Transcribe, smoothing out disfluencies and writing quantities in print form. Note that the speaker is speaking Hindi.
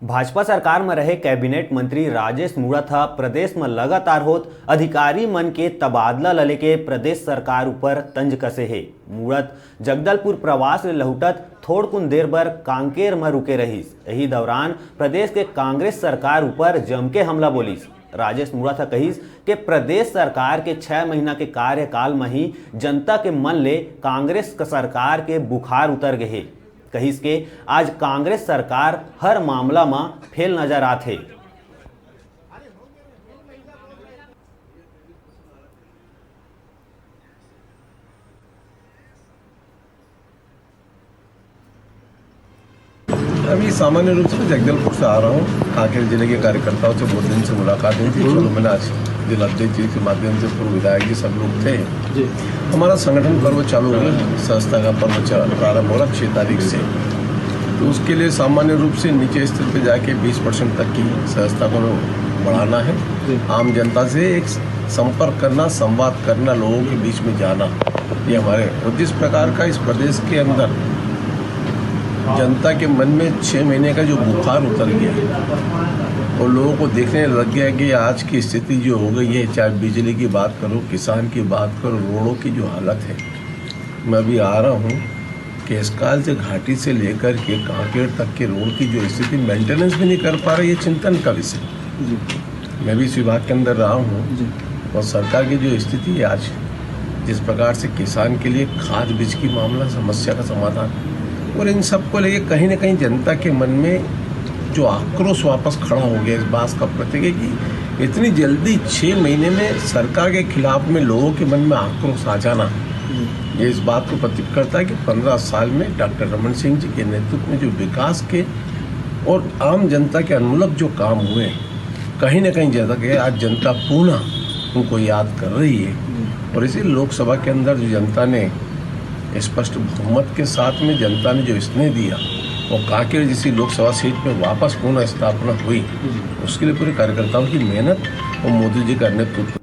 भाजपा सरकार में रहे कैबिनेट मंत्री राजेश मूणत प्रदेश में लगातार होत अधिकारी मन के तबादला लले के प्रदेश सरकार ऊपर तंज कसे है। मूणत जगदलपुर प्रवास ले लहुटत थोड़कुन देर बर कांकेर में रुके रहीस। यही दौरान प्रदेश के कांग्रेस सरकार ऊपर जम के हमला बोलिस। राजेश मूणत कहिस कि प्रदेश सरकार के 6 महीना के कार्यकाल में ही जनता के मन ले कांग्रेस सरकार के बुखार उतर गए है। कहिस के आज कांग्रेस सरकार हर मामला में फेल नजर आते। अभी सामान्य रूप से जगदलपुर से आ रहा हूँ। कांकेर जिले के कार्यकर्ताओं से बहुत दिन से मुलाकात हुई थी। चलो मैंने आज जिलाध्यक्ष जी के माध्यम से पूर्व विधायक जी सब लोग थे। हमारा संगठन पर्व चालू हो गया, संस्था का पर्व प्रारंभ हो रहा 6 तारीख से। तो उसके लिए सामान्य रूप से नीचे स्तर पे जाके 20% तक की संस्था को बढ़ाना है। आम जनता से एक संपर्क करना, संवाद करना, लोगों के बीच में जाना, ये हमारे। और जिस प्रकार का इस प्रदेश के अंदर जनता के मन में 6 महीने का जो बुखार उतर गया और लोगों को देखने लग गया कि आज की स्थिति जो हो गई है, चाहे बिजली की बात करो, किसान की बात करो, रोडों की जो हालत है। मैं अभी आ रहा हूँ केसकाल से घाटी से लेकर के कांकेर तक के रोड की जो स्थिति मेंटेनेंस भी नहीं कर पा रही है, चिंतन का विषय। मैं भी इस विभाग के अंदर रहा हूँ और सरकार की जो स्थिति है आज, जिस प्रकार से किसान के लिए खाद बीज की मामला, समस्या का समाधान और इन सब को लेके कहीं ना कहीं जनता के मन में जो आक्रोश वापस खड़ा हो गया, इस बात का प्रतीक है कि इतनी जल्दी 6 महीने में सरकार के खिलाफ में लोगों के मन में आक्रोश आ जाना, ये इस बात को प्रतीक करता है कि 15 साल में डॉक्टर रमन सिंह जी के नेतृत्व में जो विकास के और आम जनता के अनुमूलक जो काम हुए, कहीं ना कहीं ज्यादा कि आज जनता पुनः उनको याद कर रही है। और इसी लोकसभा के अंदर जो जनता ने स्पष्ट बहुमत के साथ में जनता ने जो स्नेह दिया और कांकेर जैसी लोकसभा सीट में वापस पुनः स्थापना हुई, उसके लिए पूरे कार्यकर्ताओं की मेहनत और मोदी जी का नेतृत्व